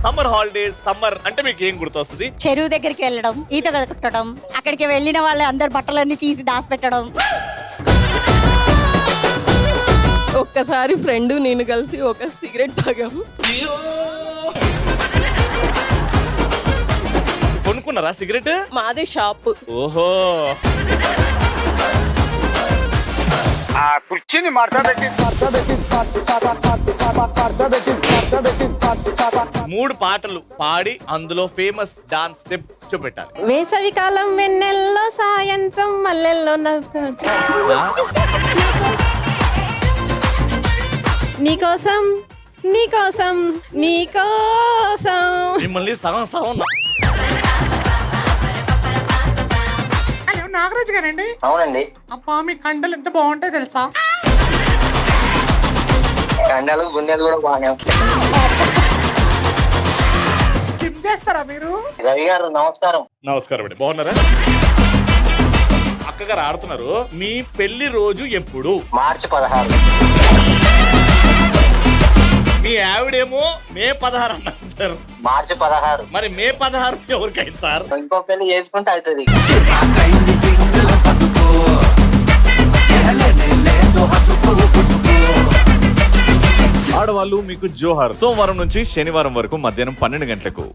Summer holidays, summer అంటే మీకు ఏం గుర్తొస్తుంది? చెరువు దగ్గరికి వెళ్ళడం, ఈత కొట్టడం, అక్కడికి వెళ్ళిన వాళ్ళ అందరు బట్టలన్నీ తీసి దాచిపెట్టడం. ఒక్కసారి ఫ్రెండ్ నేను కలిసి ఒక సిగరెట్ తాగాము. కొనుక్కున్నారా సిగరెట్? మాదే షాప్. ఓహో, ఆ కుర్చీని మార్చబెట్టి 3 పాటలు పాడి అందులో ఫేమస్ డాన్స్ స్టెప్ చూపెట్టాలి. వేసవి కాలం వెన్నెల్లో సాయంత్రం మల్లెల్లో నీకోసం నీకోసం నీకోసం. మిమ్మల్ని సగం సగం హలో నాగరాజు గారండి? అవునండి. అబ్బా మీ కండలు ఎంత బాగుంటాయి తెలుసా? కండాలు గుండెలు కూడా బాగానే ఉంటాయి. జిమ్ చేస్తారా మీరు? రవి గారు నమస్కారం. నమస్కారం అండి, బాగున్నారా? అక్కగారు ఆడుతున్నారు. మీ పెళ్లి రోజు ఎప్పుడు? మార్చి 16. మీ ఆవిడేమో మే 16 అన్నారు సార్. మార్చి 16. మరి మే 16 ఎవరికైంది సార్? ఇంకో పెళ్లి చేసుకుంటే అవుతుంది. ఆడవాళ్ళు మీకు జోహార్. సోమవారం నుంచి శనివారం వరకు మధ్యాహ్నం 12 గంటలకు.